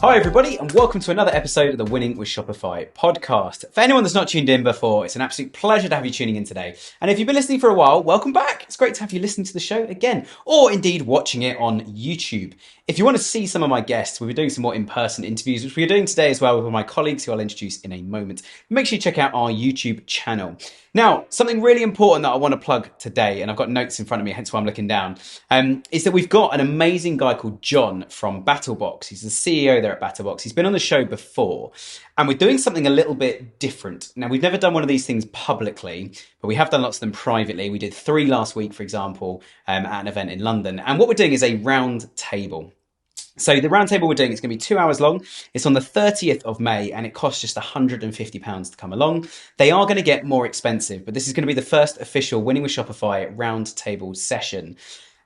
Hi everybody, and welcome to another episode of the Winning with Shopify podcast. For anyone that's not tuned in before, it's an absolute pleasure to have you tuning in today. And if you've been listening for a while, welcome back. It's great to have you listening to the show again, or indeed watching it on YouTube. If you want to see some of my guests, we'll be doing some more in-person interviews, which we're doing today as well with my colleagues who I'll introduce in a moment. Make sure you check out our YouTube channel. Now, something really important that I want to plug today, and I've got notes in front of me, hence why I'm looking down, is that we've got an amazing guy called John from BattleBox. He's the CEO there at BattleBox. He's been on the show before, and we're doing something a little bit different. Now, we've never done one of these things publicly, but we have done lots of them privately. We did 3 last week, for example, at an event in London. And what we're doing is a round table. So the roundtable we're doing is going to be 2 hours long. It's on the 30th of May and it costs just £150 to come along. They are going to get more expensive, but this is going to be the first official Winning with Shopify roundtable session.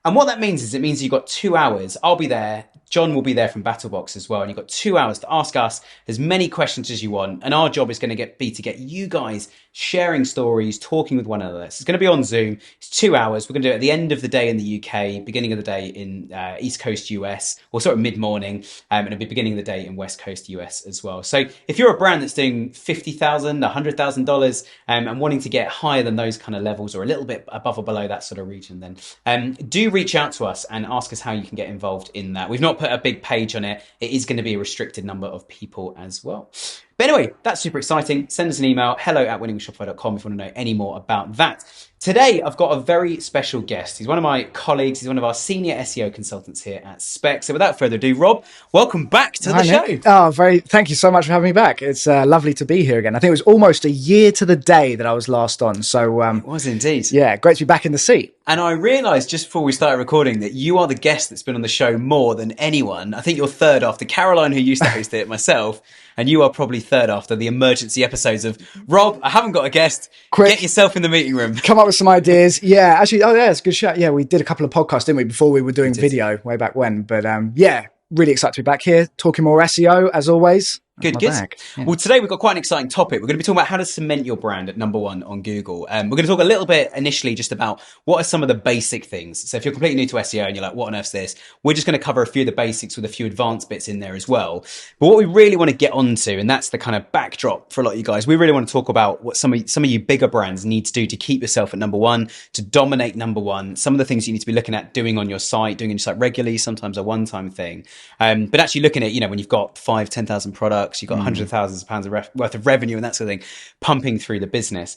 And what that means is it means you've got 2 hours. I'll be there. John will be there from BattleBox as well. And you've got 2 hours to ask us as many questions as you want. And our job is going to be to get you guys sharing stories, talking with one another. So it's going to be on Zoom. It's 2 hours. We're going to do it at the end of the day in the UK, beginning of the day in East Coast US, or sort of mid-morning. And it'll be beginning of the day in West Coast US as well. So if you're a brand that's doing $50,000, $100,000 and wanting to get higher than those kind of levels or a little bit above or below that sort of region, then do reach out to us and ask us how you can get involved in that. We've not put a big page on it. It is going to be a restricted number of people as well. But anyway, that's super exciting. Send us an email, hello@winningwithshopify.com if you want to know any more about that. Today, I've got a very special guest. He's one of my colleagues. He's one of our senior SEO consultants here at Spec. So without further ado, Rob, welcome back to the show. Oh, thank you so much for having me back. It's lovely to be here again. I think it was almost a year to the day that I was last on. So it was indeed. Yeah, great to be back in the seat. And I realised just before we started recording that you are the guest that's been on the show more than anyone. I think you're third after Caroline, who used to host it, myself, and you are probably third after the emergency episodes of, Rob, I haven't got a guest. Quick, get yourself in the meeting room. Come up with some ideas. Yeah, actually, it's a good shout. Yeah, we did a couple of podcasts, didn't we, before we were doing video way back when. But yeah, really excited to be back here, talking more SEO as always. Good. Yeah. Well, today we've got quite an exciting topic. We're going to be talking about how to cement your brand at #1 on Google. We're going to talk a little bit initially just about what are some of the basic things. So if you're completely new to SEO and you're like, what on earth's this? We're just going to cover a few of the basics with a few advanced bits in there as well. But what we really want to get onto, and that's the kind of backdrop for a lot of you guys, we really want to talk about what some of you bigger brands need to do to keep yourself at #1, to dominate #1. Some of the things you need to be looking at doing on your site, doing on your site regularly, sometimes a one-time thing. But actually looking at, when you've got 5,000, 10,000 products, you've got hundreds of thousands of pounds worth of revenue and that sort of thing pumping through the business.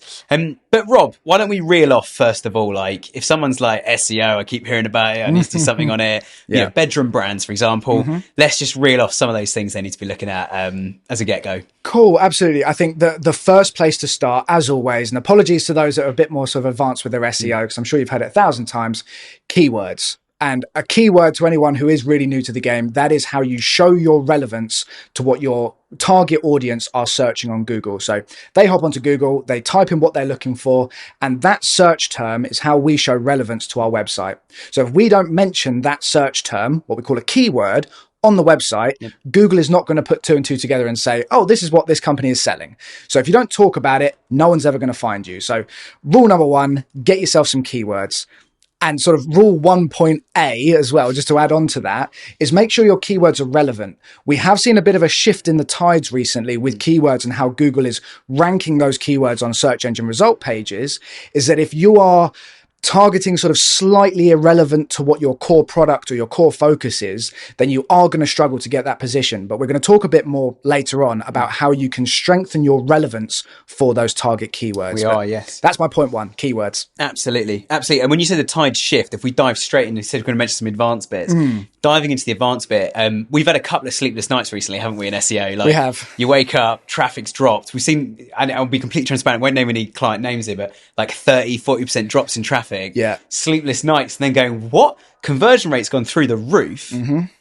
But Rob, why don't we reel off first of all, like if someone's like SEO, I keep hearing about it, I need to do something on it, bedroom brands, for example, let's just reel off some of those things they need to be looking at as a get-go. Cool, absolutely. I think the first place to start, as always, and apologies to those that are a bit more sort of advanced with their SEO, because I'm sure you've heard it 1,000 times, keywords. And a keyword to anyone who is really new to the game, that is how you show your relevance to what your target audience are searching on Google. So they hop onto Google, they type in what they're looking for, and that search term is how we show relevance to our website. So if we don't mention that search term, what we call a keyword, on the website, Google is not going to put 2 and 2 together and say, oh, this is what this company is selling. So if you don't talk about it, no one's ever going to find you. So rule number 1, get yourself some keywords. And sort of rule 1.A as well, just to add on to that, is make sure your keywords are relevant. We have seen a bit of a shift in the tides recently with keywords and how Google is ranking those keywords on search engine result pages, is that if you are targeting sort of slightly irrelevant to what your core product or your core focus is, then you are going to struggle to get that position. But we're going to talk a bit more later on about how you can strengthen your relevance for those target keywords. Yes. That's my point 1, keywords. Absolutely. And when you say the tide shift, if we dive straight into, we're going to mention some advanced bits. Diving into the advanced bit, we've had a couple of sleepless nights recently, haven't we, in SEO? Like, we have. You wake up, traffic's dropped. We've seen, and I'll be completely transparent, won't name any client names here, but like 30, 40% drops in traffic. Yeah. Sleepless nights, and then going, what? Conversion rate's gone through the roof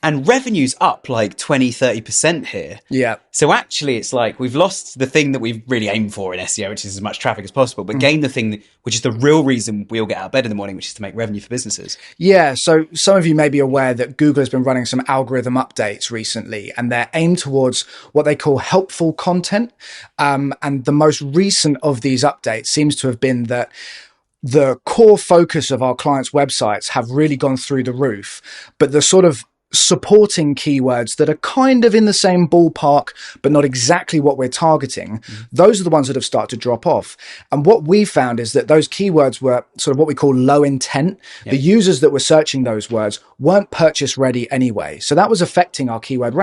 and revenue's up like 20, 30% here. Yeah. So actually it's like we've lost the thing that we've really aimed for in SEO, which is as much traffic as possible, but gained the thing which is the real reason we all get out of bed in the morning, which is to make revenue for businesses. Yeah. So some of you may be aware that Google has been running some algorithm updates recently, and they're aimed towards what they call helpful content. And the most recent of these updates seems to have been that the core focus of our clients' websites have really gone through the roof, but the sort of supporting keywords that are kind of in the same ballpark, but not exactly what we're targeting, those are the ones that have started to drop off. And what we found is that those keywords were sort of what we call low intent. The users that were searching those words weren't purchase ready anyway. So that was affecting our keyword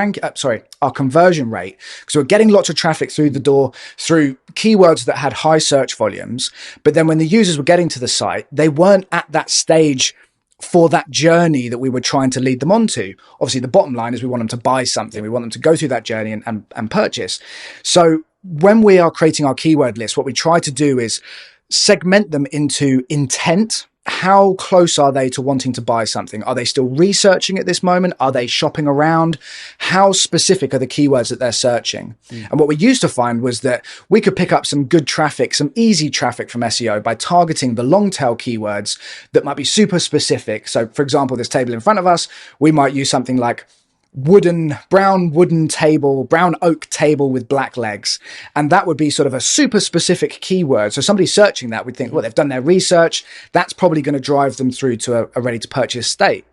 our conversion rate, because we're getting lots of traffic through the door through keywords that had high search volumes. But then when the users were getting to the site, they weren't at that stage for that journey that we were trying to lead them onto. Obviously, the bottom line is we want them to buy something. We want them to go through that journey and purchase. So when we are creating our keyword list, what we try to do is segment them into intent. How close are they to wanting to buy something? Are they still researching at this moment? Are they shopping around? How specific are the keywords that they're searching? And what we used to find was that we could pick up some good traffic, some easy traffic from SEO by targeting the long tail keywords that might be super specific. So for example, this table in front of us, we might use something like brown oak table with black legs. And that would be sort of a super specific keyword. So somebody searching that would think, well, they've done their research. That's probably going to drive them through to a ready to purchase state.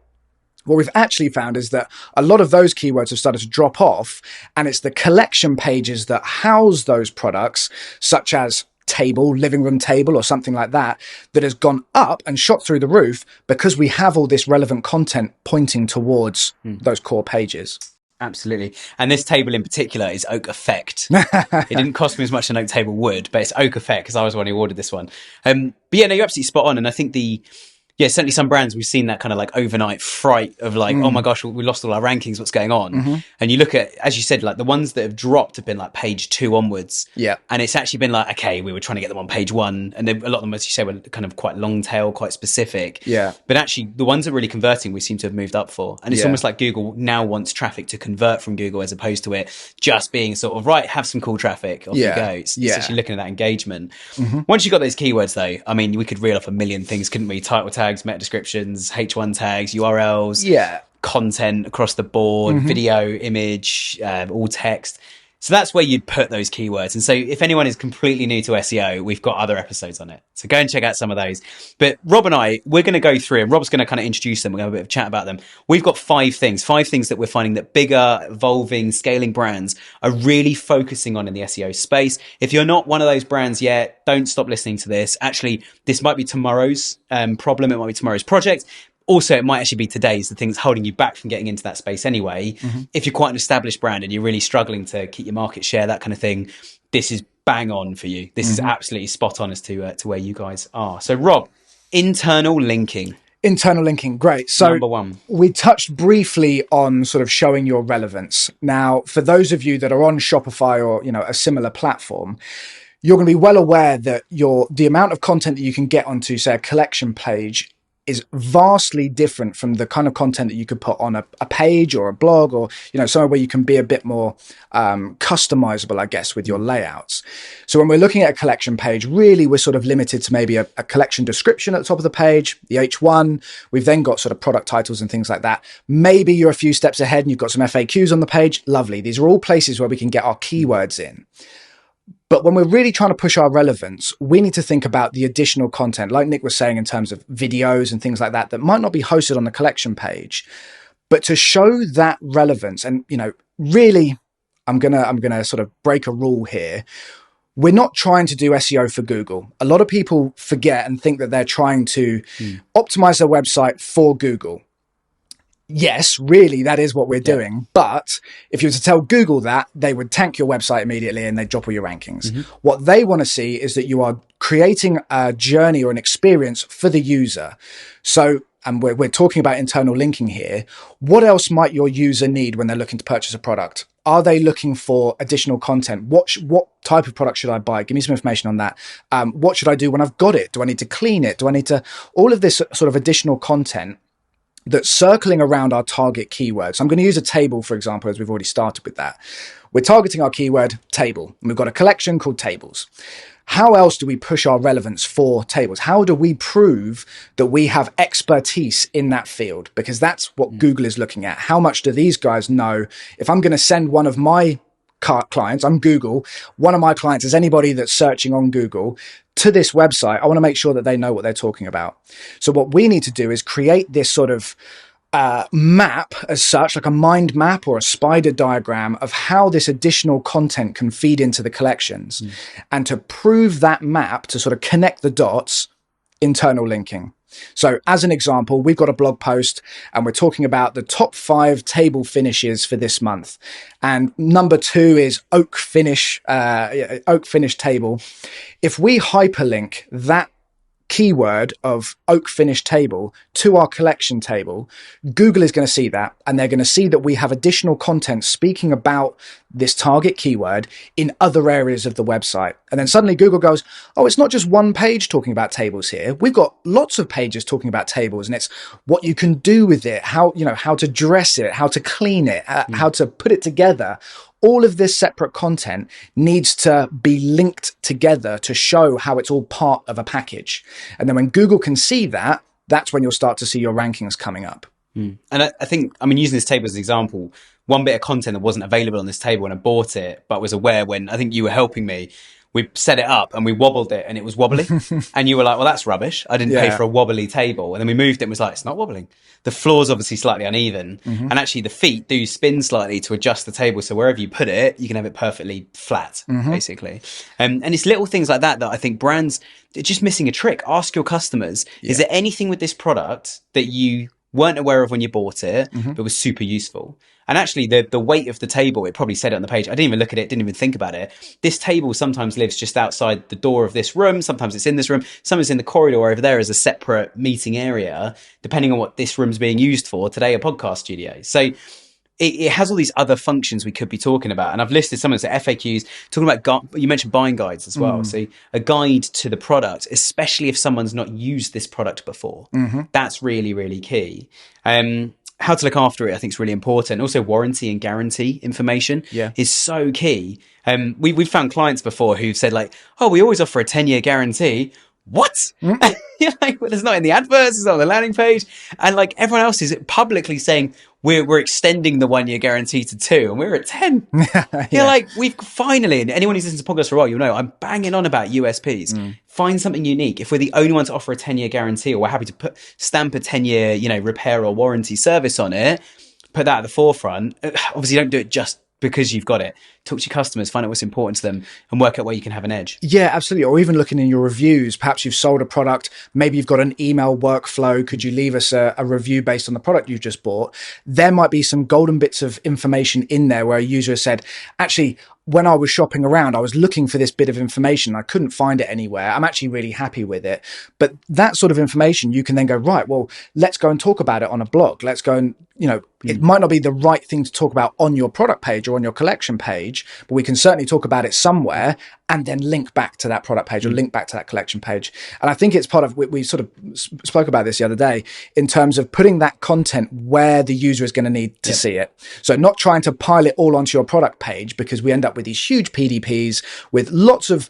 What we've actually found is that a lot of those keywords have started to drop off, and it's the collection pages that house those products, such as table, living room table, or something like that, that has gone up and shot through the roof because we have all this relevant content pointing towards those core pages. Absolutely. And this table in particular is Oak Effect. It didn't cost me as much as an oak table would, but it's Oak Effect because I was the one who ordered this one. But yeah, no, you're absolutely spot on. And I think certainly some brands, we've seen that kind of like overnight fright of like, oh my gosh, we lost all our rankings. What's going on? And you look at, as you said, like the ones that have dropped have been like page 2 onwards. Yeah. And it's actually been like, okay, we were trying to get them on page 1. And a lot of them, as you say, were kind of quite long tail, quite specific. Yeah. But actually the ones that are really converting, we seem to have moved up for. And it's almost like Google now wants traffic to convert from Google as opposed to it just being sort of, right, have some cool traffic, off you go. It's actually looking at that engagement. Once you've got those keywords though, I mean, we could reel off a million things, couldn't we? Title tags, meta descriptions, H1 tags, URLs, content across the board, video, image, all text. So that's where you'd put those keywords. And so if anyone is completely new to SEO, we've got other episodes on it. So go and check out some of those. But Rob and I, we're going to go through, and Rob's going to kind of introduce them. We're going to have a bit of a chat about them. We've got 5 things that we're finding that bigger, evolving, scaling brands are really focusing on in the SEO space. If you're not one of those brands yet, don't stop listening to this. Actually, this might be tomorrow's problem. It might be tomorrow's project. Also, it might actually be today's, the thing that's holding you back from getting into that space anyway. If you're quite an established brand and you're really struggling to keep your market share, that kind of thing, this is bang on for you. This is absolutely spot on as to where you guys are. So Rob, internal linking. Internal linking, great. So number 1. We touched briefly on sort of showing your relevance. Now, for those of you that are on Shopify or, a similar platform, you're going to be well aware that the amount of content that you can get onto, say, a collection page is vastly different from the kind of content that you could put on a page or a blog or, somewhere where you can be a bit more customizable, I guess, with your layouts. So when we're looking at a collection page, really we're sort of limited to maybe a collection description at the top of the page, the H1. We've then got sort of product titles and things like that. Maybe you're a few steps ahead and you've got some FAQs on the page. Lovely. These are all places where we can get our keywords in. But when we're really trying to push our relevance, we need to think about the additional content, like Nick was saying, in terms of videos and things like that, that might not be hosted on the collection page. But to show that relevance, and, really, I'm gonna sort of break a rule here. We're not trying to do SEO for Google. A lot of people forget and think that they're trying to optimize their website for Google. Yes, really, that is what we're doing. But if you were to tell Google that, they would tank your website immediately and they'd drop all your rankings. What they want to see is that you are creating a journey or an experience for the user. So, and we're talking about internal linking here. What else might your user need when they're looking to purchase a product? Are they looking for additional content? What type of product should I buy? Give me some information on that. What should I do when I've got it? Do I need to clean it? Do I need to... All of this sort of additional content that's circling around our target keywords. I'm going to use a table, for example, as we've already started with that. We're targeting our keyword table, and we've got a collection called tables. How else do we push our relevance for tables? How do we prove that we have expertise in that field? Because that's what Google is looking at. How much do these guys know? If I'm going to send one of my clients, I'm Google, one of my clients is anybody that's searching on Google to this website, I want to make sure that they know what they're talking about. So what we need to do is create this sort of map as such, like a mind map or a spider diagram of how this additional content can feed into the collections. And to prove that map, to sort of connect the dots, internal linking. So as an example, we've got a blog post and we're talking about the top 5 table finishes for this month. And number 2 is oak finish table. If we hyperlink that keyword of oak finish table to our collection table, Google is going to see that, and they're going to see that we have additional content speaking about this target keyword in other areas of the website. And then suddenly Google goes, oh, it's not just one page talking about tables here. We've got lots of pages talking about tables, and it's what you can do with it, how to dress it, how to clean it, how to put it together. All of this separate content needs to be linked together to show how it's all part of a package. And then when Google can see that, that's when you'll start to see your rankings coming up. And I think, I mean, using this table as an example, one bit of content that wasn't available on this table when I bought it, but was aware when I think you were helping me, we set it up and we wobbled it and it was wobbly. And you were like, well, that's rubbish. I didn't pay for a wobbly table. And then we moved it and was like, it's not wobbling. The floor's obviously slightly uneven. And actually the feet do spin slightly to adjust the table. So wherever you put it, you can have it perfectly flat, basically. And it's little things like that I think brands are just missing a trick. Ask your customers, is there anything with this product that you weren't aware of when you bought it, but was super useful? And actually the weight of the table, it probably said it on the page. I didn't even look at it, didn't even think about it. This table sometimes lives just outside the door of this room. Sometimes it's in this room. Sometimes in the corridor over there as a separate meeting area, depending on what this room's being used for. Today, a podcast studio. So it has all these other functions we could be talking about. And I've listed some of them. So FAQs, talking about, you mentioned buying guides as well. So a guide to the product, especially if someone's not used this product before. That's really, really key. How to look after it, I think, is really important. Also, warranty and guarantee information is so key. We've found clients before who've said like, oh, we always offer a 10-year guarantee. What? You're like, well, it's not in the adverts, it's not on the landing page. And like everyone else is publicly saying, we're extending the 1-year guarantee to 2 and we're at 10. You're like, we've finally, and anyone who's listened to podcasts for a while, you'll know I'm banging on about USPs. Find something unique. If we're the only one to offer a 10-year guarantee, or we're happy to stamp a 10-year, repair or warranty service on it, put that at the forefront. Obviously don't do it just because you've got it. Talk to your customers, find out what's important to them and work out where you can have an edge. Yeah, absolutely. Or even looking in your reviews, perhaps you've sold a product, maybe you've got an email workflow. Could you leave us a review based on the product you've just bought? There might be some golden bits of information in there where a user has said, actually, when I was shopping around, I was looking for this bit of information. I couldn't find it anywhere. I'm actually really happy with it. But that sort of information, you can then go, right, well, let's go and talk about it on a blog. Let's go and, it might not be the right thing to talk about on your product page or on your collection page, but we can certainly talk about it somewhere and then link back to that product page or link back to that collection page. And I think it's part of, we sort of spoke about this the other day in terms of putting that content where the user is going to need to see it. So not trying to pile it all onto your product page, because we end up with these huge PDPs with lots of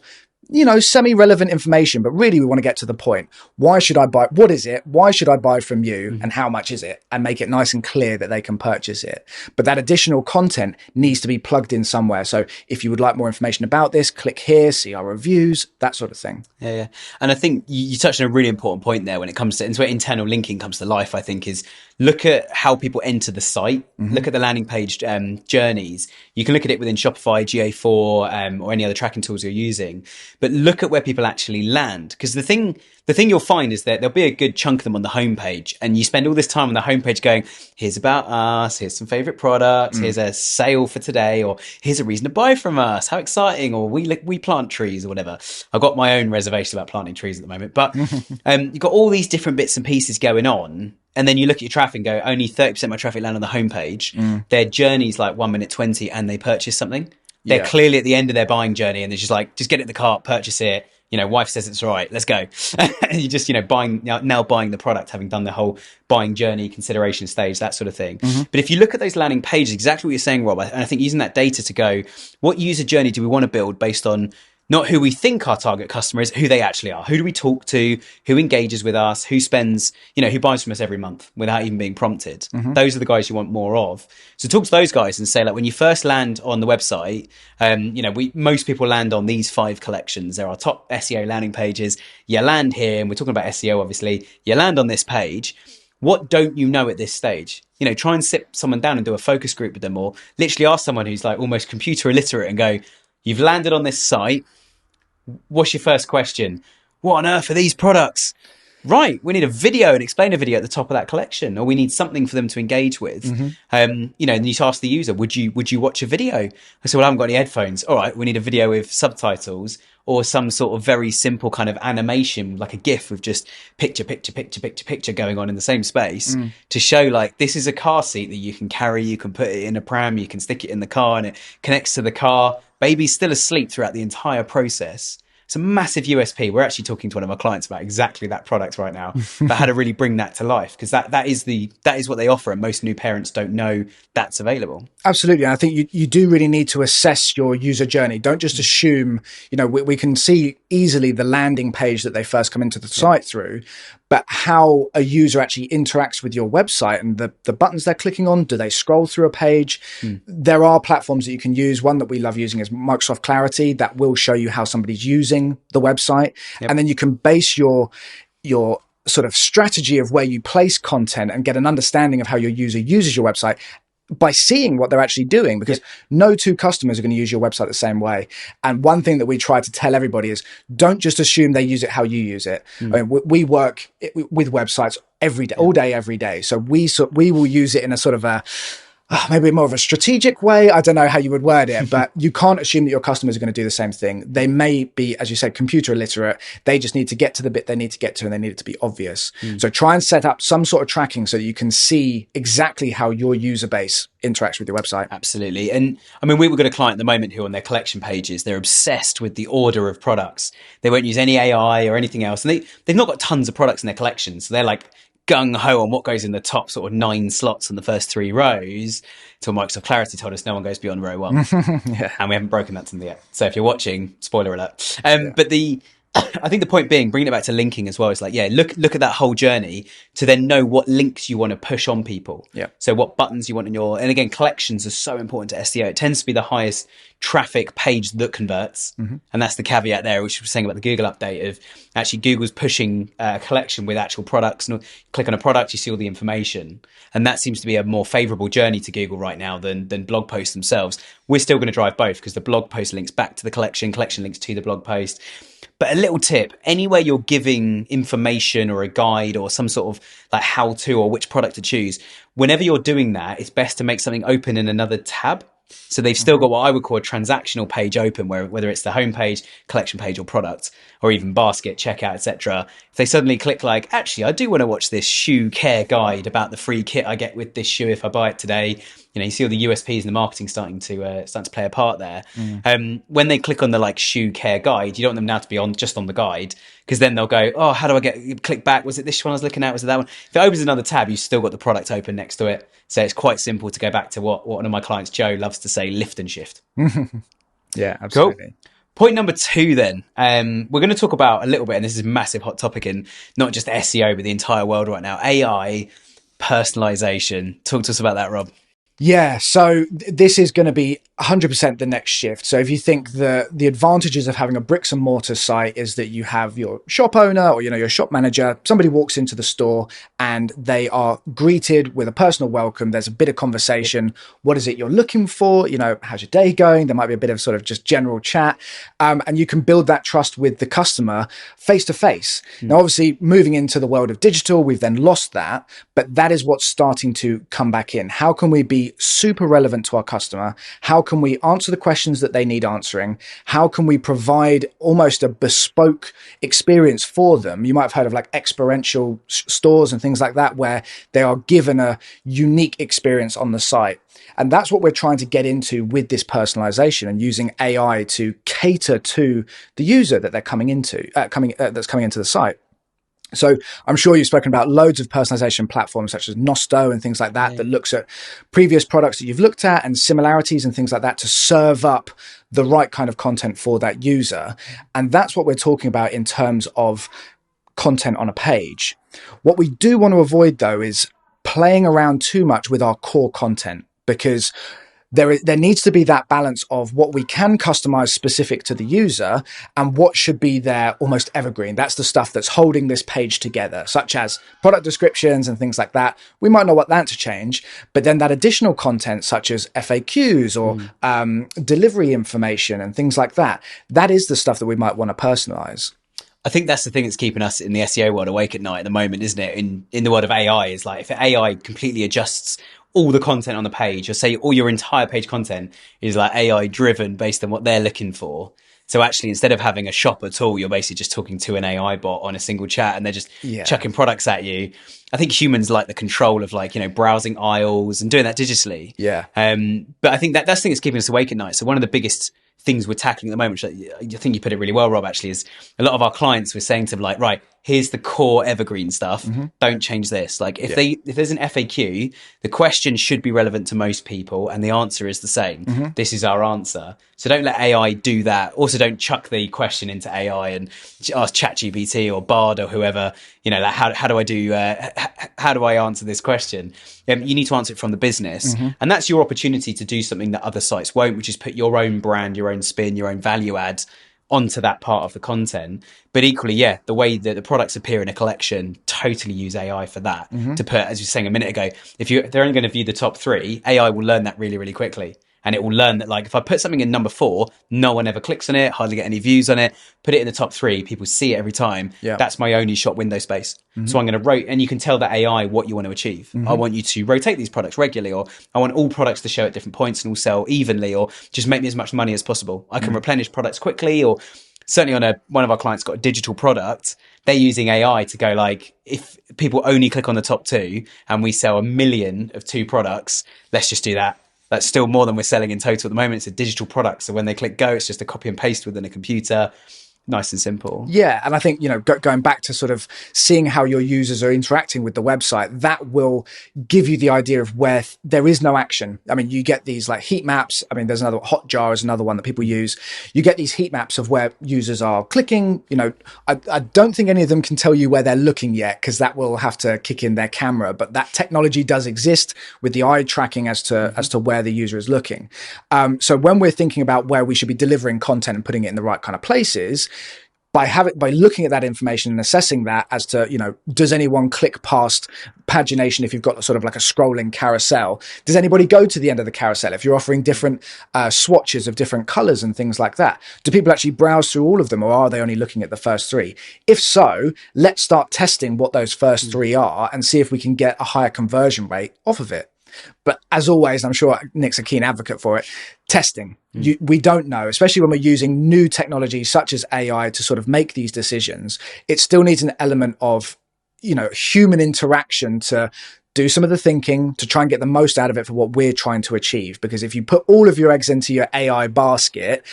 semi-relevant information, but really we want to get to the point. Why should I buy? What is it? Why should I buy from you? And how much is it? And make it nice and clear that they can purchase it. But that additional content needs to be plugged in somewhere. So if you would like more information about this, click here, see our reviews, that sort of thing. Yeah. And I think you touched on a really important point there when it comes to, and where internal linking comes to life, I think, is look at how people enter the site, look at the landing page journeys. You can look at it within Shopify, GA4, or any other tracking tools you're using. But look at where people actually land. Because the thing you'll find is that there'll be a good chunk of them on the homepage, and you spend all this time on the homepage going, here's about us, here's some favorite products, here's a sale for today, or here's a reason to buy from us, how exciting, or we plant trees or whatever. I've got my own reservation about planting trees at the moment, but you've got all these different bits and pieces going on. And then you look at your traffic and go, only 30% of my traffic land on the homepage. Their journey's like 1 minute 20 and they purchase something. They're clearly at the end of their buying journey and they're just like, just get it in the cart, purchase it. Wife says it's all right, let's go. And you're just, buying the product, having done the whole buying journey, consideration stage, that sort of thing. But if you look at those landing pages, exactly what you're saying, Rob, and I think using that data to go, what user journey do we want to build based on not who we think our target customer is, who they actually are. Who do we talk to? Who engages with us? Who spends, who buys from us every month without even being prompted? Those are the guys you want more of. So talk to those guys and say, like, when you first land on the website, most people land on these 5 collections. There are top SEO landing pages. You land here, and we're talking about SEO, obviously. You land on this page. what don't you know at this stage? You know, try and sit someone down and do a focus group with them, or literally ask someone who's like almost computer illiterate and go, you've landed on this site. What's your first question? What on earth are these products? Right, we need a video and explain a video at the top of that collection, or we need something for them to engage with. You know, and you ask the user, would you watch a video? I said, well, I haven't got any headphones. All right, we need a video with subtitles or some sort of very simple kind of animation, like a GIF with just picture going on in the same space to show like, this is a car seat that you can carry, you can put it in a pram, you can stick it in the car and it connects to the car. Baby's still asleep throughout the entire process. It's a massive USP. We're actually talking to one of our clients about exactly that product right now, but how to really bring that to life, because that is what they offer, and most new parents don't know that's available. Absolutely. And I think you do really need to assess your user journey. Don't just assume, you know, we can see easily the landing page that they first come into the site through, but how a user actually interacts with your website and the buttons they're clicking on. Do they scroll through a page? There are platforms that you can use. One that we love using is Microsoft Clarity, that will show you how somebody's using the website. And then you can base your sort of strategy of where you place content and get an understanding of how your user uses your website by seeing what they're actually doing, because no two customers are going to use your website the same way. And one thing that we try to tell everybody is, don't just assume they use it how you use it. I mean, we work with websites every day, all day, every day. So we will use it in a sort of maybe more of a strategic way. I don't know how you would word it, but you can't assume that your customers are going to do the same thing. They may be, as you said, computer illiterate. They just need to get to the bit they need to get to, and they need it to be obvious. So try and set up some sort of tracking so that you can see exactly how your user base interacts with your website. Absolutely. And I mean, we've got a client at the moment who on their collection pages, they're obsessed with the order of products. They won't use any AI or anything else. And they've not got tons of products in their collection. So they're like gung-ho on what goes in the top sort of 9 slots in the first 3 rows, till Microsoft Clarity told us no one goes beyond row 1. And we haven't broken that to them yet. So if you're watching, spoiler alert. But I think the point being, bringing it back to linking as well, is like, look at that whole journey to then know what links you want to push on people. So what buttons you want in and again, collections are so important to SEO. It tends to be the highest traffic page that converts. And that's the caveat there, which we were saying about the Google update of actually Google's pushing a collection with actual products. And click on a product, you see all the information. And that seems to be a more favorable journey to Google right now than blog posts themselves. We're still going to drive both, because the blog post links back to the collection links to the blog post. But a little tip, anywhere you're giving information or a guide or some sort of like how to or which product to choose, whenever you're doing that, it's best to make something open in another tab. So they've still got what I would call a transactional page open, where whether it's the homepage, collection page, or product, or even basket, checkout, etc. If they suddenly click like, actually, I do want to watch this shoe care guide about the free kit I get with this shoe if I buy it today. You know, you see all the USPs and the marketing starting to play a part there. When they click on the like shoe care guide, you don't want them now to be just on the guide, because then they'll go, oh, how do I click back? Was it this one I was looking at? Was it that one? If it opens another tab, you've still got the product open next to it. So it's quite simple to go back to what one of my clients, Joe, loves to say, lift and shift. Yeah, absolutely. Cool. Point number 2 then, we're going to talk about a little bit, and this is a massive hot topic in not just SEO, but the entire world right now, AI, personalization. Talk to us about that, Rob. Yeah, so this is going to be 100% the next shift. So if you think the advantages of having a bricks and mortar site is that you have your shop owner or, you know, your shop manager, somebody walks into the store and they are greeted with a personal welcome. There's a bit of conversation. What is it you're looking for? You know, how's your day going? There might be a bit of sort of just general chat. And you can build that trust with the customer face to face. Now, obviously, moving into the world of digital, we've then lost that, but that is what's starting to come back in. How can we be super relevant to our customer? How can we answer the questions that they need answering? How can we provide almost a bespoke experience for them? You might have heard of like experiential stores and things like that, where they are given a unique experience on the site. And that's what we're trying to get into with this personalization and using AI to cater to the user that they're that's coming into the site. So I'm sure you've spoken about loads of personalization platforms such as Nosto and things like that, that looks at previous products that you've looked at and similarities and things like that to serve up the right kind of content for that user. And that's what we're talking about in terms of content on a page. What we do want to avoid, though, is playing around too much with our core content, because there needs to be that balance of what we can customize specific to the user and what should be there almost evergreen. That's the stuff that's holding this page together, such as product descriptions and things like that. We might not want that to change, but then that additional content such as FAQs or delivery information and things like that, that is the stuff that we might want to personalize. I think that's the thing that's keeping us in the SEO world awake at night at the moment, isn't it? In the world of AI, is like if AI completely adjusts all the content on the page, or say all your entire page content is like AI driven based on what they're looking for. So actually, instead of having a shopper tool, you're basically just talking to an AI bot on a single chat and they're just chucking products at you. I think humans like the control of like, browsing aisles and doing that digitally. Yeah. But I think that's the thing that's keeping us awake at night. So one of the biggest things we're tackling at the moment, which I think you put it really well, Rob, actually, is a lot of our clients were saying to them like, right, here's the core evergreen stuff. Don't change this. Like if there's an FAQ, the question should be relevant to most people and the answer is the same. This is our answer. So don't let AI do that. Also don't chuck the question into AI and ask ChatGPT or Bard or whoever, like how do I answer this question? You need to answer it from the business. And that's your opportunity to do something that other sites won't, which is put your own brand, your own spin, your own value add onto that part of the content. But equally, the way that the products appear in a collection, totally use AI for that. To put, as you were saying a minute ago, if they're only going to view the top 3, AI will learn that really, really quickly. And it will learn that, like, if I put something in number 4, no one ever clicks on it, hardly get any views on it. Put it in the top 3, people see it every time. That's my only shop window space. So I'm going to and you can tell the AI what you want to achieve. I want you to rotate these products regularly, or I want all products to show at different points and all sell evenly, or just make me as much money as possible. I can replenish products quickly, or certainly on one of our clients got a digital product. They're using AI to go like, if people only click on the top 2 and we sell 1 million of 2 products, let's just do that. That's still more than we're selling in total at the moment. It's a digital product. So when they click go, it's just a copy and paste within a computer. Nice and simple. Yeah. And I think, going back to sort of seeing how your users are interacting with the website, that will give you the idea of where there is no action. I mean, you get these like heat maps. I mean, there's another Hotjar is another one that people use. You get these heat maps of where users are clicking. I don't think any of them can tell you where they're looking yet, because that will have to kick in their camera. But that technology does exist with the eye tracking as to where the user is looking. So when we're thinking about where we should be delivering content and putting it in the right kind of places, by looking at that information and assessing that as to, does anyone click past pagination if you've got sort of like a scrolling carousel? Does anybody go to the end of the carousel if you're offering different swatches of different colors and things like that? Do people actually browse through all of them, or are they only looking at the first 3? If so, let's start testing what those first 3 are and see if we can get a higher conversion rate off of it. But as always, I'm sure Nick's a keen advocate for it, testing. We don't know, especially when we're using new technology such as AI to sort of make these decisions. It still needs an element of, human interaction to do some of the thinking, to try and get the most out of it for what we're trying to achieve. Because if you put all of your eggs into your AI basket,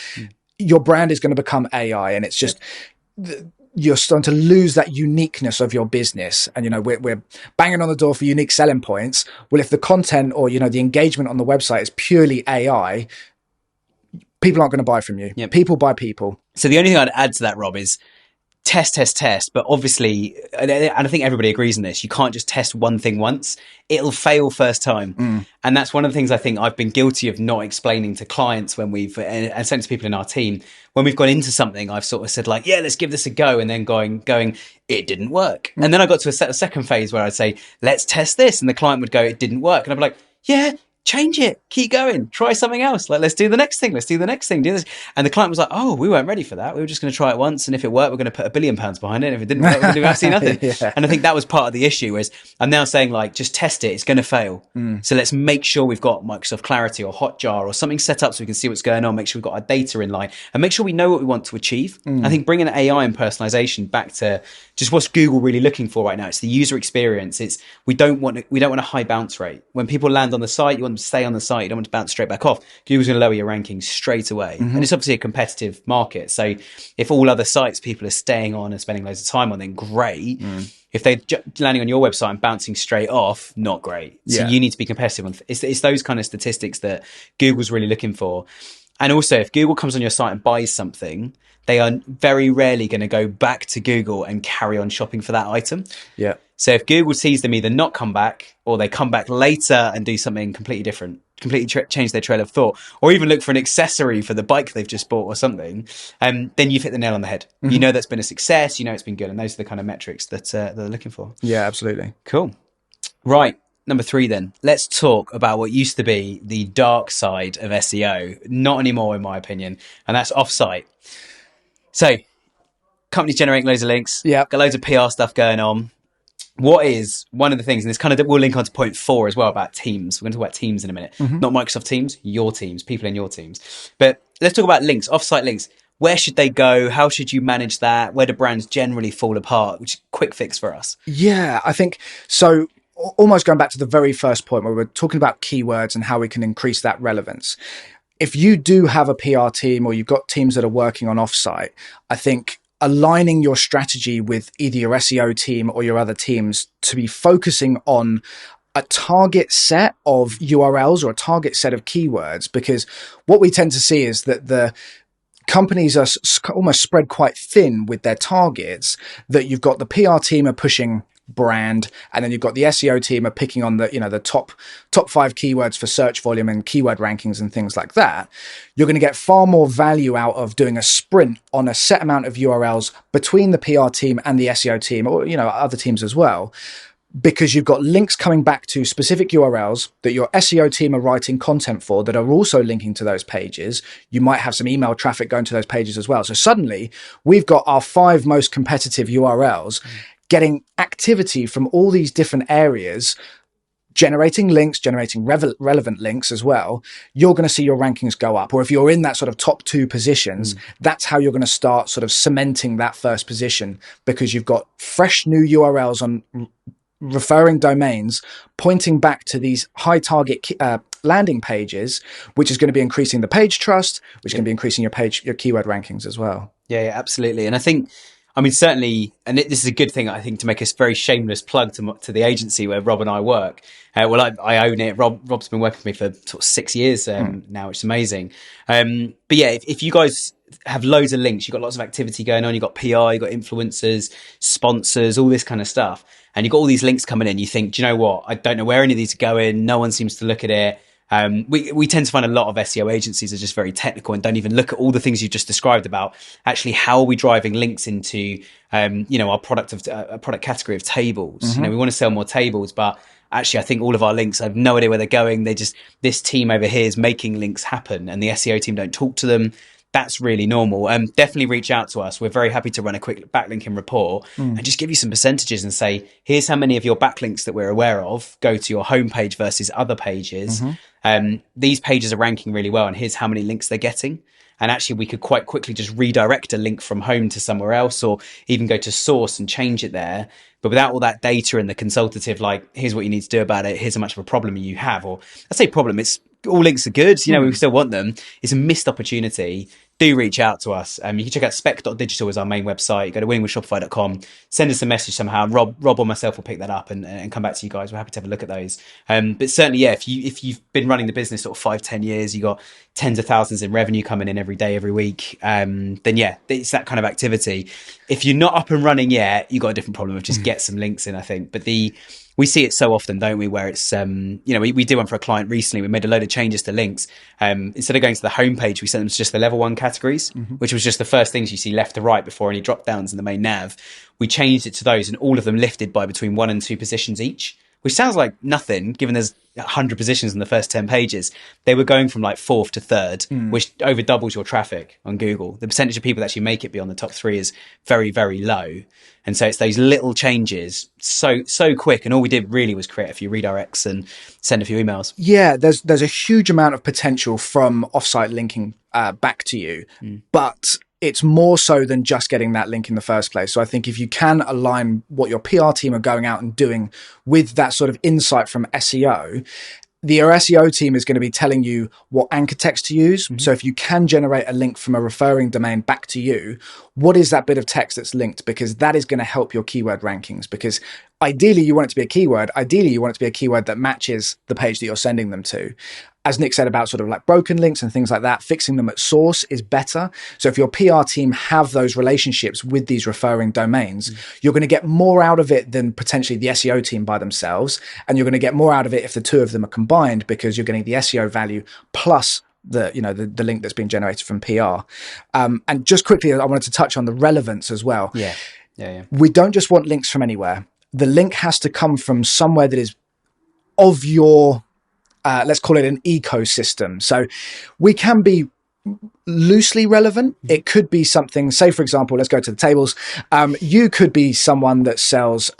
your brand is going to become AI, and it's just... you're starting to lose that uniqueness of your business. And, we're banging on the door for unique selling points. Well, if the content or, the engagement on the website is purely AI, people aren't going to buy from you. People buy people. So the only thing I'd add to that, Rob, is test. But obviously, and I think everybody agrees on this, you can't just test one thing once. It'll fail first time. And that's one of the things I think I've been guilty of not explaining to clients when and sent to people in our team. When we've gone into something, I've sort of said like, let's give this a go. And then going, it didn't work. And then I got to a second phase where I'd say, let's test this. And the client would go, it didn't work. And I'd be like, change it, keep going, try something else. Like, let's do the next thing, do this. And the client was like, oh, we weren't ready for that. We were just going to try it once. And if it worked, we're going to put £1 billion behind it. And if it didn't work, we're going to do absolutely nothing. And I think that was part of the issue, is I'm now saying like, just test it. It's going to fail. So let's make sure we've got Microsoft Clarity or Hotjar or something set up so we can see what's going on, make sure we've got our data in line, and make sure we know what we want to achieve. I think bringing AI and personalization back to just what's Google really looking for right now. It's the user experience. We don't want a high bounce rate. When people land on the site, you want them to stay on the site. You don't want to bounce straight back off. Google's going to lower your rankings straight away. And it's obviously a competitive market. So if all other sites people are staying on and spending loads of time on, then great. If they're landing on your website and bouncing straight off, not great. So you need to be competitive on. It's those kind of statistics that Google's really looking for. And also, if Google comes on your site and buys something, they are very rarely going to go back to Google and carry on shopping for that item. So if Google sees them either not come back, or they come back later and do something completely different, completely change their trail of thought, or even look for an accessory for the bike they've just bought or something, then you've hit the nail on the head. You know that's been a success, you know it's been good, and those are the kind of metrics that they're looking for. Yeah, absolutely. Cool. Right. Number 3 then. Let's talk about what used to be the dark side of SEO. Not anymore, in my opinion, and that's offsite. So, companies generating loads of links, got loads of PR stuff going on. What is one of the things, and this kind of we'll link on to point 4 as well about teams. We're going to talk about teams in a minute. Not Microsoft Teams, your teams, people in your teams. But let's talk about links, offsite links. Where should they go? How should you manage that? Where do brands generally fall apart? Which is a quick fix for us. Yeah, I think so. Almost going back to the very first point where we're talking about keywords and how we can increase that relevance. If you do have a PR team or you've got teams that are working on offsite, I think aligning your strategy with either your SEO team or your other teams to be focusing on a target set of URLs or a target set of keywords, because what we tend to see is that the companies are almost spread quite thin with their targets, that you've got the PR team are pushing brand, and then you've got the SEO team are picking on the top 5 keywords for search volume and keyword rankings and things like that. You're going to get far more value out of doing a sprint on a set amount of URLs between the PR team and the SEO team, or other teams as well, because you've got links coming back to specific URLs that your SEO team are writing content for that are also linking to those pages. You might have some email traffic going to those pages as well. So suddenly we've got our 5 most competitive URLs getting activity from all these different areas, generating links, generating relevant links as well. You're going to see your rankings go up. Or if you're in that sort of top 2 positions, that's how you're going to start sort of cementing that first position, because you've got fresh new URLs on referring domains pointing back to these high target landing pages, which is going to be increasing the page trust, which is going to be increasing your keyword rankings as well. Yeah, absolutely. And I think, certainly, and this is a good thing, I think, to make a very shameless plug to the agency where Rob and I work. I own it. Rob's been working with me for sort of 6 years now, which is amazing. But yeah, if you guys have loads of links, you've got lots of activity going on, you've got PR, you've got influencers, sponsors, all this kind of stuff, and you've got all these links coming in, you think, do you know what? I don't know where any of these are going. No one seems to look at it. We tend to find a lot of SEO agencies are just very technical and don't even look at all the things you've just described about actually how are we driving links into, our product category of tables. We want to sell more tables, but actually I think all of our links, I have no idea where they're going. This team over here is making links happen and the SEO team don't talk to them. That's really normal. Definitely reach out to us. We're very happy to run a quick backlinking report and just give you some percentages and say, here's how many of your backlinks that we're aware of go to your homepage versus other pages. These pages are ranking really well, and here's how many links they're getting. And actually, we could quite quickly just redirect a link from home to somewhere else, or even go to source and change it there. But without all that data and the consultative, like, here's what you need to do about it, here's how much of a problem you have. Or I say problem, it's all links are good. We still want them. It's a missed opportunity. Do reach out to us. You can check out spec.digital as our main website. Go to winningwithshopify.com. Send us a message somehow. Rob or myself will pick that up and come back to you guys. We're happy to have a look at those. But certainly, yeah, if you've been running the business sort of 5-10 years, you got tens of thousands in revenue coming in every day, every week, then yeah, it's that kind of activity. If you're not up and running yet, you got a different problem of just get some links in, I think. But we see it so often, don't we, where it's, we did one for a client recently. We made a load of changes to links. Instead of going to the homepage, we sent them to just the level 1 categories, which was just the first things you see left to right before any drop downs in the main nav. We changed it to those, and all of them lifted by between 1 and 2 positions each, which sounds like nothing, given there's 100 positions in the first 10 pages. They were going from like 4th to 3rd, which over doubles your traffic on Google. The percentage of people that actually make it beyond the top 3 is very, very low. And so it's those little changes, so quick. And all we did really was create a few redirects and send a few emails. Yeah, there's a huge amount of potential from offsite linking back to you, but it's more so than just getting that link in the first place. So I think if you can align what your PR team are going out and doing with that sort of insight from SEO, your SEO team is going to be telling you what anchor text to use. So if you can generate a link from a referring domain back to you, what is that bit of text that's linked? Because that is going to help your keyword rankings, because ideally you want it to be a keyword. Ideally you want it to be a keyword that matches the page that you're sending them to. As Nick said about sort of like broken links and things like that, fixing them at source is better. So if your PR team have those relationships with these referring domains, you're going to get more out of it than potentially the SEO team by themselves. And you're going to get more out of it if the two of them are combined, because you're getting the SEO value plus the link that's being generated from PR. And just quickly, I wanted to touch on the relevance as well. Yeah. We don't just want links from anywhere. The link has to come from somewhere that is of your let's call it an ecosystem. So we can be loosely relevant. It could be something, say, for example, let's go to the tables. You could be someone that sells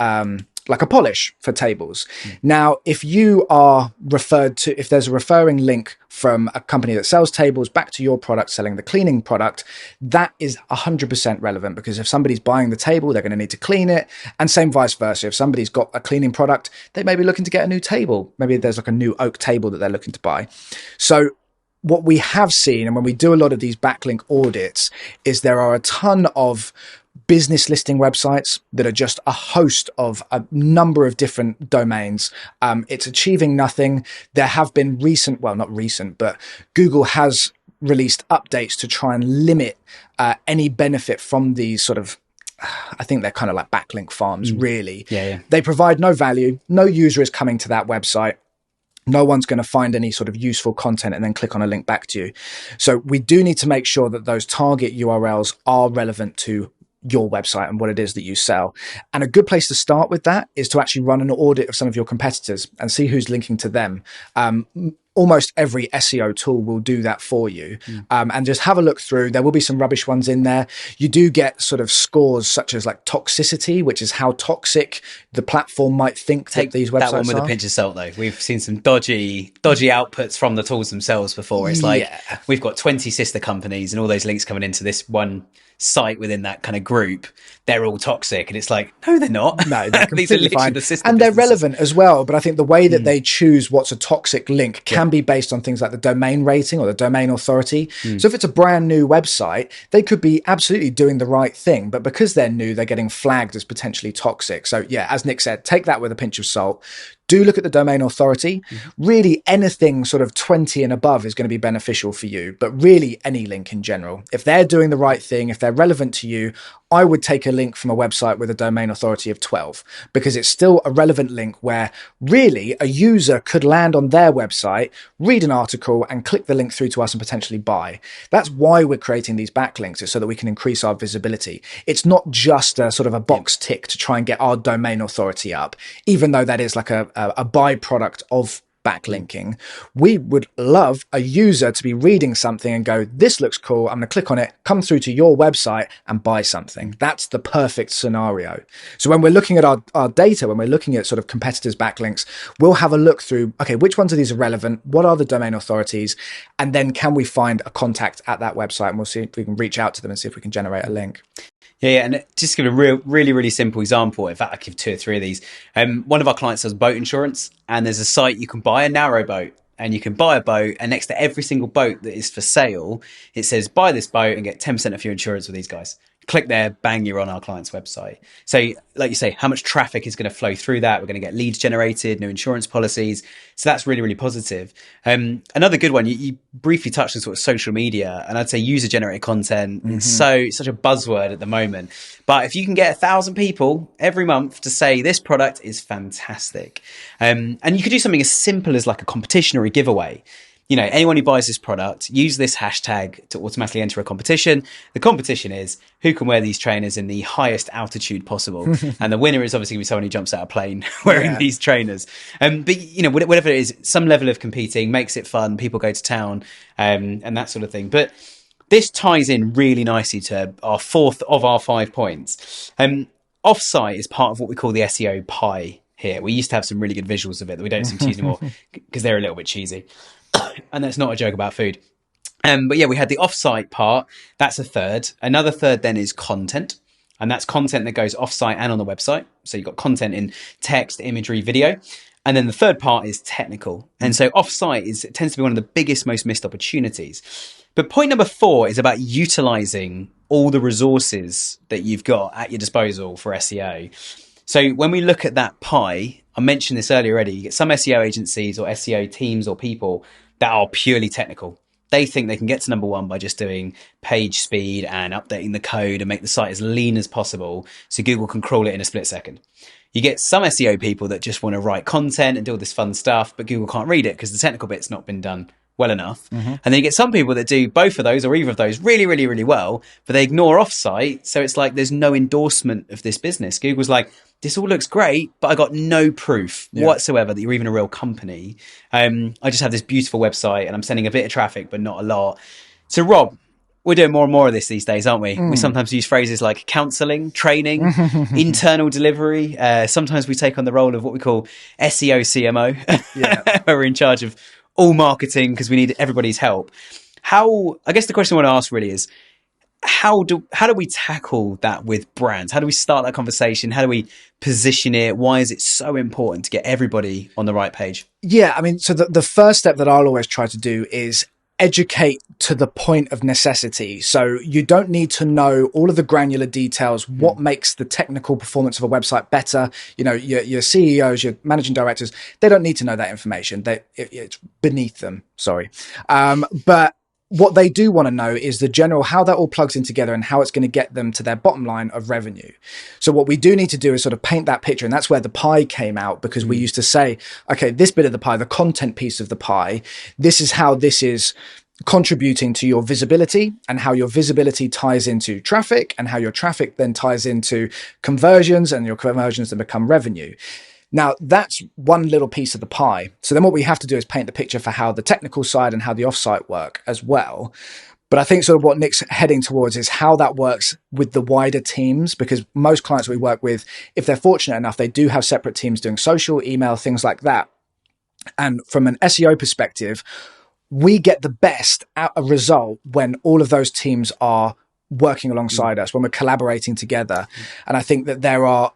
like a polish for tables. Now, if you are referred to, if there's a referring link from a company that sells tables back to your product selling the cleaning product, that is 100% relevant, because if somebody's buying the table, they're going to need to clean it. And same vice versa. If somebody's got a cleaning product, they may be looking to get a new table. Maybe there's like a new oak table that they're looking to buy. So what we have seen, and when we do a lot of these backlink audits, is there are a ton of business listing websites that are just a host of a number of different domains. It's achieving nothing. There have been not recent, but Google has released updates to try and limit any benefit from these sort of, I think they're kind of like backlink farms, really. Yeah. They provide no value. No user is coming to that website. No one's going to find any sort of useful content and then click on a link back to you. So we do need to make sure that those target URLs are relevant to your website and what it is that you sell. And a good place to start with that is to actually run an audit of some of your competitors and see who's linking to them. Almost every SEO tool will do that for you. And just have a look through. There will be some rubbish ones in there. You do get sort of scores such as like toxicity, which is how toxic the platform might think that these websites are. That one with a pinch of salt, though. We've seen some dodgy outputs from the tools themselves before. It's like we've got 20 sister companies and all those links coming into this one site within that kind of group. They're all toxic, and it's like, no, they're not. No, they're These are completely fine. the sister And they're businesses. relevant as well. But I think the way that they choose what's a toxic link can be based on things like the domain rating or the domain authority. So if it's a brand new website, they could be absolutely doing the right thing, but because they're new, they're getting flagged as potentially toxic. So yeah, as Nick said, take that with a pinch of salt. Do look at the domain authority. Really, anything sort of 20 and above is going to be beneficial for you, but really any link in general. If they're doing the right thing, if they're relevant to you, I would take a link from a website with a domain authority of 12, because it's still a relevant link where really a user could land on their website, read an article and click the link through to us and potentially buy. That's why we're creating these backlinks, is so that we can increase our visibility. It's not just a sort of a box tick to try and get our domain authority up, even though that is like a byproduct of backlinking. We would love a user to be reading something and go, this looks cool, I'm going to click on it, come through to your website and buy something. That's the perfect scenario. So when we're looking at our data, when we're looking at sort of competitors' backlinks, we'll have a look through, okay, which ones of these are relevant? What are the domain authorities? And then can we find a contact at that website, and we'll see if we can reach out to them and see if we can generate a link. Yeah, and just give a really simple example. In fact, I give 2 or 3 of these. One of our clients does boat insurance, and there's a site you can buy a narrow boat, and you can buy a boat, and next to every single boat that is for sale, it says buy this boat and get 10% off your insurance with these guys. Click there, bang, you're on our client's website. So like you say, how much traffic is going to flow through that? We're going to get leads generated, new insurance policies. So that's really positive. Another good one, you briefly touched on sort of social media, and I'd say user generated content. It's such a buzzword at the moment. But if you can get 1,000 people every month to say this product is fantastic, and you could do something as simple as like a competition or a giveaway. You know, anyone who buys this product, use this hashtag to automatically enter a competition. The competition is who can wear these trainers in the highest altitude possible. And the winner is obviously going to be someone who jumps out of a plane wearing these trainers. But, you know, whatever it is, some level of competing makes it fun. People go to town and that sort of thing. But this ties in really nicely to our 4th of our 5 points. Offsite is part of what we call the SEO pie here. We used to have some really good visuals of it that we don't seem to use anymore because they're a little bit cheesy. And that's not a joke about food. But yeah, we had the offsite part. That's a third. Another third then is content. And that's content that goes offsite and on the website. So you've got content in text, imagery, video. And then the third part is technical. And so offsite tends to be one of the biggest, most missed opportunities. But point number 4 is about utilizing all the resources that you've got at your disposal for SEO. So when we look at that pie, I mentioned this earlier already, you get some SEO agencies or SEO teams or people that are purely technical. They think they can get to number one by just doing page speed and updating the code and make the site as lean as possible so Google can crawl it in a split second. You get some SEO people that just want to write content and do all this fun stuff, but Google can't read it because the technical bit's not been done well enough. And then you get some people that do both of those or either of those really, really, really well, but they ignore offsite. So it's like there's no endorsement of this business. Google's like, this all looks great, but I got no proof whatsoever that you're even a real company. I just have this beautiful website and I'm sending a bit of traffic, but not a lot. So Rob, we're doing more and more of this these days, aren't we? We sometimes use phrases like counseling, training, internal delivery. Sometimes we take on the role of what we call SEO CMO. Where we're in charge of all marketing because we need everybody's help. I guess the question I want to ask really is, how do we tackle that with brands? How do we start that conversation? How do we position it? Why is it so important to get everybody on the right page? Yeah, I mean, so the first step that I'll always try to do is educate to the point of necessity. So you don't need to know all of the granular details, what makes the technical performance of a website better. You know, your CEOs, your managing directors, they don't need to know that information. It's beneath them. Sorry. But what they do want to know is the general, how that all plugs in together and how it's going to get them to their bottom line of revenue. So what we do need to do is sort of paint that picture. And that's where the pie came out, because we used to say, okay, this bit of the pie, the content piece of the pie, this is how this is contributing to your visibility and how your visibility ties into traffic and how your traffic then ties into conversions and your conversions then become revenue. Now, that's one little piece of the pie. So then what we have to do is paint the picture for how the technical side and how the offsite work as well. But I think sort of what Nick's heading towards is how that works with the wider teams, because most clients we work with, if they're fortunate enough, they do have separate teams doing social, email, things like that. And from an SEO perspective, we get the best out of result when all of those teams are working alongside us, when we're collaborating together. And I think that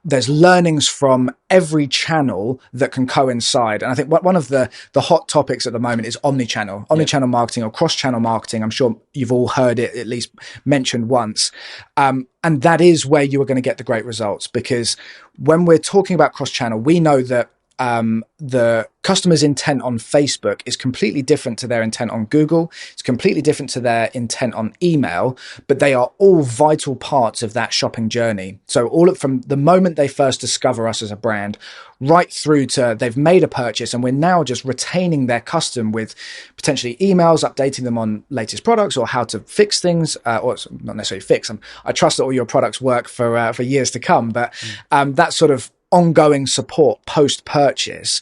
there's learnings from every channel that can coincide. And I think one of the hot topics at the moment is omnichannel marketing or cross-channel marketing. I'm sure you've all heard it at least mentioned once. And that is where you are going to get the great results, because when we're talking about cross-channel, we know that the customer's intent on Facebook is completely different to their intent on Google. It's completely different to their intent on email, but they are all vital parts of that shopping journey. So from the moment they first discover us as a brand, right through to they've made a purchase, and we're now just retaining their custom with potentially emails, updating them on latest products or how to fix things, or not necessarily fix them. I trust that all your products work for years to come, but that sort of ongoing support post-purchase,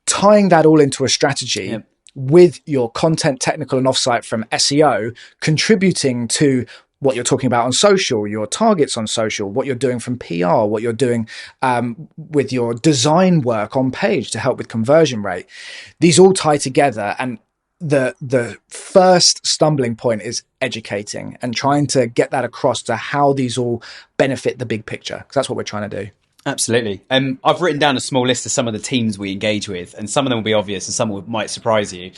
tying that all into a strategy with your content, technical and offsite from SEO, contributing to what you're talking about on social, your targets on social, what you're doing from PR, what you're doing with your design work on page to help with conversion rate. These all tie together, and the first stumbling point is educating and trying to get that across to how these all benefit the big picture, because that's what we're trying to do. Absolutely. I've written down a small list of some of the teams we engage with, and some of them will be obvious and some might surprise you.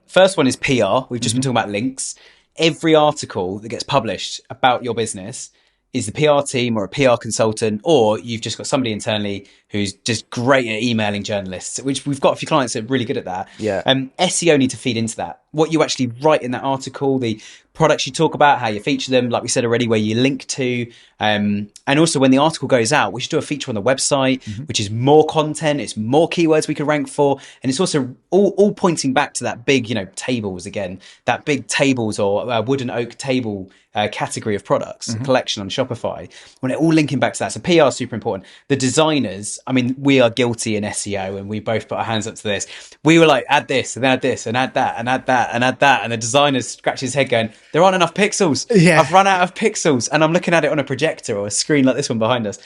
First one is PR. We've just been talking about links. Every article that gets published about your business is the PR team or a PR consultant, or you've just got somebody internally who's just great at emailing journalists, which we've got a few clients that are really good at that. SEO need to feed into that. What you actually write in that article, the products you talk about, how you feature them, like we said already, where you link to, and also when the article goes out, we should do a feature on the website, which is more content, it's more keywords we could rank for, and it's also all pointing back to that big, tables again, that big tables or wood and oak table category of products, collection on Shopify, when it all linking back to that. So PR is super important. The designers, I mean, we are guilty in SEO, and we both put our hands up to this. We were like, add this and add this and add that and add that and add that, and the designer scratches his head going, there aren't enough pixels. I've run out of pixels, and I'm looking at it on a projector or a screen like this one behind us.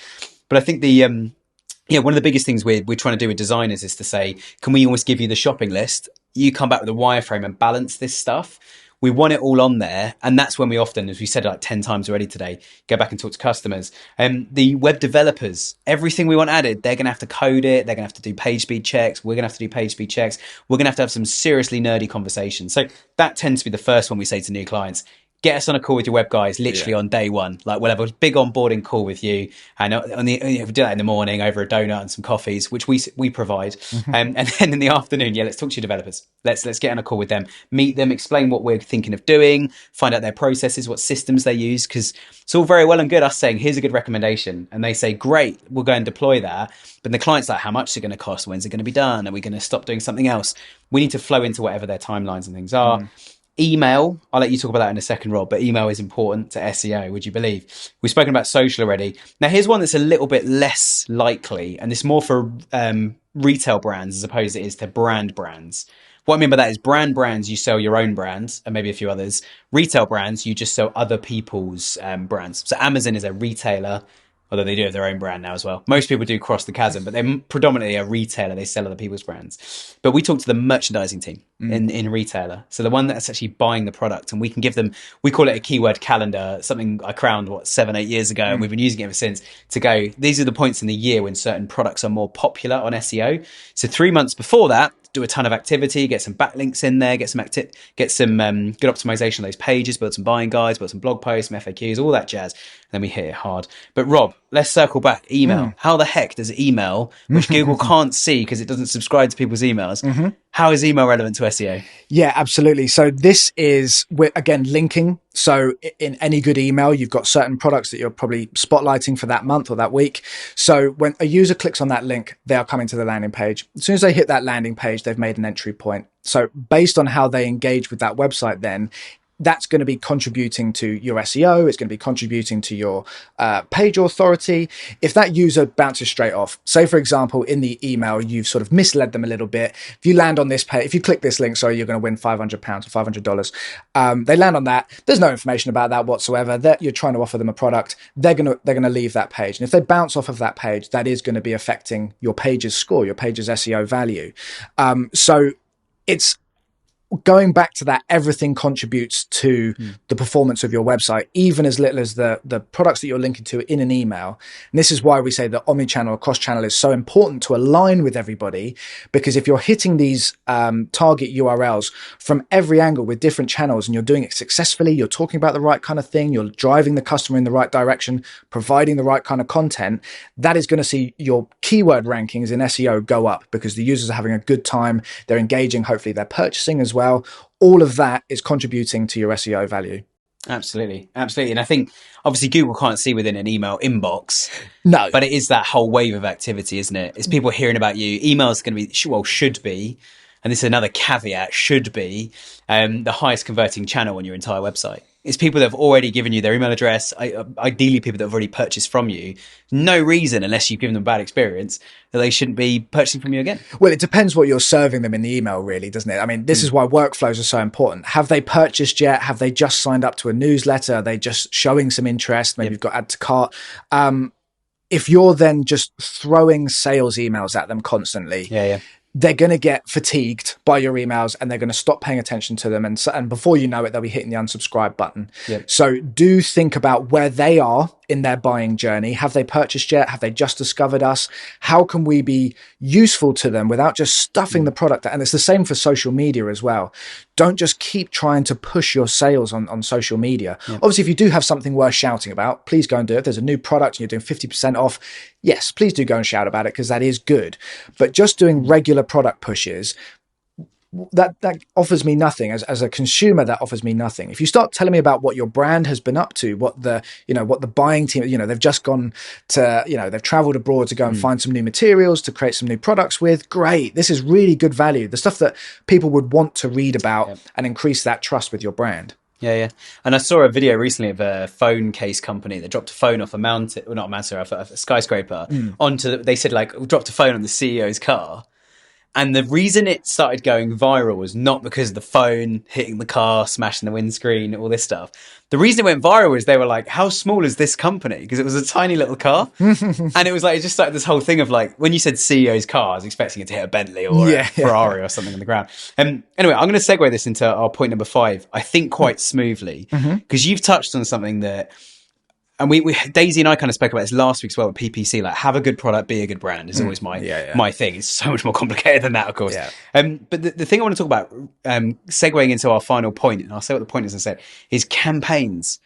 But I think one of the biggest things we're trying to do with designers is to say, can we almost give you the shopping list? You come back with a wireframe and balance this stuff. We want it all on there. And that's when we often, as we said like 10 times already today, go back and talk to customers. The web developers, everything we want added, they're going to have to code it. They're going to have to do page speed checks. We're going to have to do page speed checks. We're going to have some seriously nerdy conversations. So that tends to be the first one we say to new clients. get us on a call with your web guys literally on day one. Like we'll have a big onboarding call with you, and we do that in the morning over a donut and some coffees, which we provide. And then in the afternoon, let's talk to your developers. Let's get on a call with them, meet them, explain what we're thinking of doing, find out their processes, what systems they use, because it's all very well and good us saying here's a good recommendation, and they say great, we'll go and deploy that. But the client's like, how much is it going to cost? When's it going to be done? Are we going to stop doing something else? We need to flow into whatever their timelines and things are. Email, I'll let you talk about that in a second, Rob, but email is important to SEO, would you believe? We've spoken about social already. Now, here's one that's a little bit less likely, and it's more for retail brands as opposed to it is to brands. What I mean by that is brands, you sell your own brands and maybe a few others. Retail brands, you just sell other people's brands. So Amazon is a retailer, although they do have their own brand now as well. Most people do cross the chasm, but they're predominantly a retailer. They sell other people's brands. But we talk to the merchandising team in retailer. So the one that's actually buying the product, and we can give them, we call it a keyword calendar, something I crowned, 7-8 years ago, and we've been using it ever since, to go, these are the points in the year when certain products are more popular on SEO. So 3 months before that, do a ton of activity, get some backlinks in there, get some good optimization on those pages, build some buying guides, build some blog posts, some FAQs, all that jazz. And then we hit it hard. But Rob, let's circle back. Email. How the heck does email, which Google can't see because it doesn't subscribe to people's emails, how is email relevant to SEO? Yeah, absolutely. So this is, again, linking. So in any good email, you've got certain products that you're probably spotlighting for that month or that week. So when a user clicks on that link, they are coming to the landing page. As soon as they hit that landing page, they've made an entry point. So based on how they engage with that website, then that's going to be contributing to your SEO. It's going to be contributing to your page authority. If that user bounces straight off, say, for example, in the email, you've sort of misled them a little bit. If you land on this page, if you click this link, sorry, you're going to win £500 or $500. They land on that. There's no information about that whatsoever. That you're trying to offer them a product. They're going to leave that page. And if they bounce off of that page, that is going to be affecting your page's score, your page's SEO value. So it's going back to that, everything contributes to the performance of your website, even as little as the products that you're linking to in an email. And this is why we say that omnichannel or cross-channel is so important to align with everybody, because if you're hitting these target URLs from every angle with different channels and you're doing it successfully, you're talking about the right kind of thing, you're driving the customer in the right direction, providing the right kind of content, that is going to see your keyword rankings in SEO go up because the users are having a good time, they're engaging, hopefully they're purchasing as well. All of that is contributing to your SEO value. Absolutely. And I think obviously Google can't see within an email inbox. No. But it is that whole wave of activity, isn't it? It's people hearing about you. Email is going to be, should be, and this is another caveat, should be the highest converting channel on your entire website. It's people that have already given you their email address, ideally people that have already purchased from you. No reason, unless you've given them a bad experience, that they shouldn't be purchasing from you again. Well, it depends what you're serving them in the email, really, doesn't it? I mean, this is why workflows are so important. Have they purchased yet? Have they just signed up to a newsletter? Are they just showing some interest? Maybe you've got add to cart. If you're then just throwing sales emails at them constantly, they're going to get fatigued by your emails and they're going to stop paying attention to them. And before you know it, they'll be hitting the unsubscribe button. So do think about where they are in their buying journey. Have they purchased yet? Have they just discovered us? How can we be useful to them without just stuffing the product? And it's the same for social media as well. Don't just keep trying to push your sales on social media. Obviously, if you do have something worth shouting about, please go and do it. If there's a new product and you're doing 50% off, yes, please do go and shout about it because that is good. But just doing regular product pushes, that offers me nothing. As a consumer, that offers me nothing. If you start telling me about what your brand has been up to, what the buying team, they've just gone to, they've traveled abroad to go and find some new materials to create some new products with, great. This is really good value. The stuff that people would want to read about and increase that trust with your brand. And I saw a video recently of a phone case company that dropped a phone off a mountain, well, not a mountain, off a skyscraper they said dropped a phone on the CEO's car. And the reason it started going viral was not because of the phone hitting the car, smashing the windscreen, all this stuff. The reason it went viral was they were like, how small is this company? Because it was a tiny little car. And it was it just started this whole thing of when you said CEO's car, I was expecting it to hit a Bentley or a Ferrari or something on the ground. Anyway, I'm going to segue this into our point number 5, I think quite smoothly, because you've touched on something that and we Daisy and I kind of spoke about this last week as well with PPC, like have a good product, be a good brand is always my thing. It's so much more complicated than that, of course. But the thing I want to talk about, segueing into our final point, and I'll say what the point is, I said, is campaigns.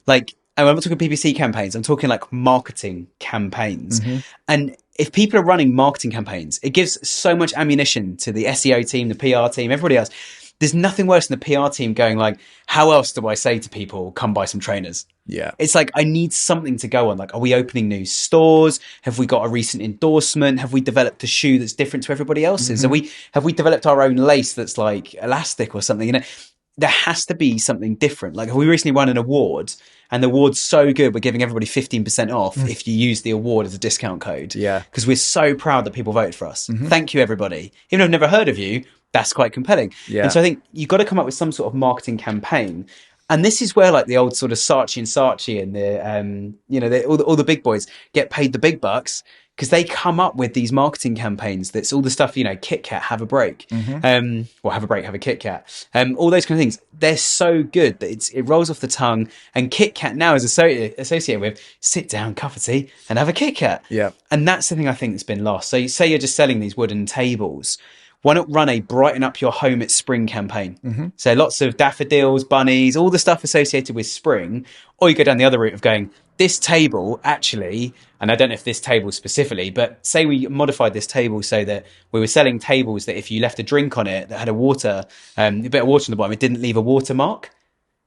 Like, and I'm not talking PPC campaigns, I'm talking like marketing campaigns. And if people are running marketing campaigns, it gives so much ammunition to the SEO team, the PR team, everybody else. There's nothing worse than the PR team going like, how else do I say to people, come buy some trainers? Yeah. It's like, I need something to go on. Like, are we opening new stores? Have we got a recent endorsement? Have we developed a shoe that's different to everybody else's? Have we developed our own lace that's like elastic or something? You know, there has to be something different. Like, we recently won an award, and the award's so good, we're giving everybody 15% off if you use the award as a discount code. Yeah. Because we're so proud that people voted for us. Thank you, everybody. Even though I've never heard of you, that's quite compelling. Yeah. And so I think you've got to come up with some sort of marketing campaign. And this is where like the old sort of Saatchi and the, all the big boys get paid the big bucks, because they come up with these marketing campaigns. That's all the stuff, you know, Kit Kat, have a break, or have a break, have a Kit Kat. All those kind of things. They're so good that it rolls off the tongue. And Kit Kat now is associated with sit down, cup of tea, and have a Kit Kat. Yeah. And that's the thing I think that's been lost. So you say you're just selling these wooden tables. Why not run a brighten up your home at spring campaign? So lots of daffodils, bunnies, all the stuff associated with spring. Or you go down the other route of going, this table actually, and I don't know if this table specifically, but say we modified this table so that we were selling tables that if you left a drink on it that had a bit of water on the bottom, it didn't leave a watermark.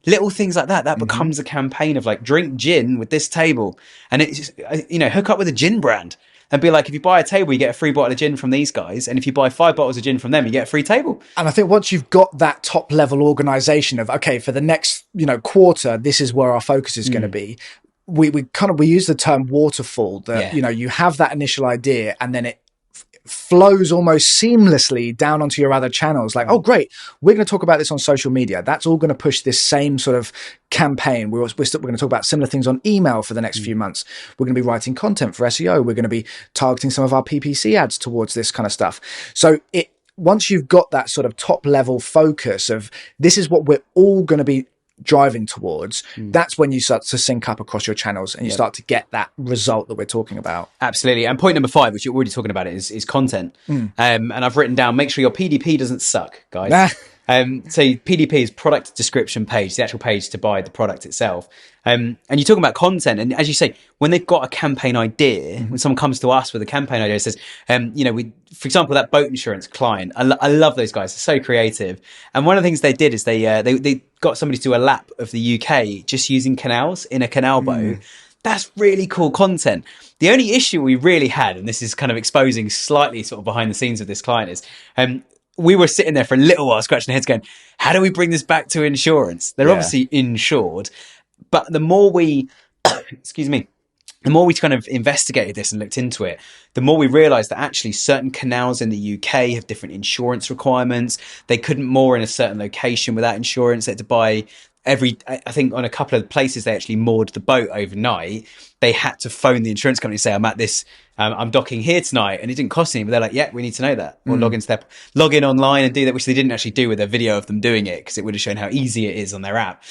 Little things like that becomes a campaign of like, drink gin with this table. And it's, you know, hook up with a gin brand. And be like, if you buy a table, you get a free bottle of gin from these guys. And if you buy 5 bottles of gin from them, you get a free table. And I think once you've got that top level organization of, okay, for the next, you know, quarter, this is where our focus is going to be. We use the term waterfall, that, you know, you have that initial idea and then it flows almost seamlessly down onto your other channels. Like, oh, great, we're going to talk about this on social media. That's all going to push this same sort of campaign. We're going to talk about similar things on email for the next few months. We're going to be writing content for SEO. We're going to be targeting some of our PPC ads towards this kind of stuff. So once you've got that sort of top level focus of this is what we're all going to be driving towards, that's when you start to sync up across your channels and you start to get that result that we're talking about. Absolutely. And point number 5, which you're already talking about, is content. And I've written down, make sure your PDP doesn't suck, guys. So PDP is product description page, the actual page to buy the product itself. And you're talking about content. And as you say, when they've got a campaign idea, when someone comes to us with a campaign idea, says, you know, for example, that boat insurance client, I love those guys. They're so creative. And one of the things they did is they got somebody to do a lap of the UK just using canals in a canal boat. That's really cool content. The only issue we really had, and this is kind of exposing slightly sort of behind the scenes of this client, is we were sitting there for a little while scratching our heads going, how do we bring this back to insurance? They're obviously insured. But the more we, the more we kind of investigated this and looked into it, the more we realized that actually certain canals in the UK have different insurance requirements. They couldn't moor in a certain location without insurance. They had to buy I think on a couple of places, they actually moored the boat overnight. They had to phone the insurance company and say, I'm docking here tonight. And it didn't cost anything, but they're like, yeah, we need to know that. Or log in online and do that, which they didn't actually do with a video of them doing it, because it would have shown how easy it is on their app.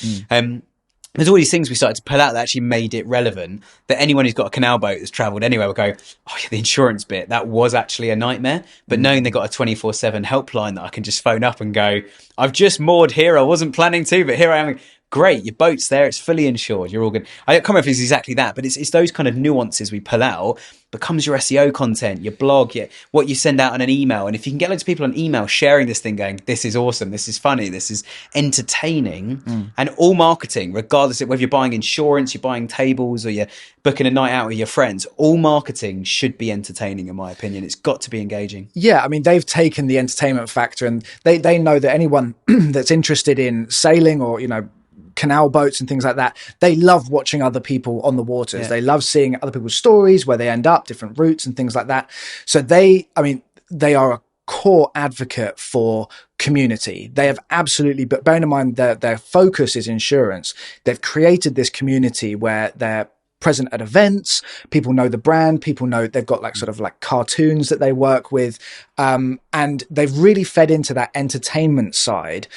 There's all these things we started to pull out that actually made it relevant, that anyone who's got a canal boat that's travelled anywhere will go, oh yeah, the insurance bit, that was actually a nightmare. But knowing they got a 24/7 helpline that I can just phone up and go, I've just moored here, I wasn't planning to, but here I am. Great, your boat's there, it's fully insured, you're all good. I can't remember if it's exactly that, but it's those kind of nuances we pull out, becomes your SEO content, your blog, what you send out on an email. And if you can get loads of people on email sharing this thing, going, this is awesome, this is funny, this is entertaining, and all marketing, regardless of whether you're buying insurance, you're buying tables, or you're booking a night out with your friends, all marketing should be entertaining, in my opinion. It's got to be engaging. Yeah, I mean, they've taken the entertainment factor, and they know that anyone that's interested in sailing or, you know, canal boats and things like that, they love watching other people on the waters. They love seeing other people's stories, where they end up, different routes and things like that. So they are a core advocate for community. They have absolutely, but bearing in mind their focus is insurance, they've created this community where they're present at events, people know the brand, people know they've got like sort of like cartoons that they work with, and they've really fed into that entertainment side.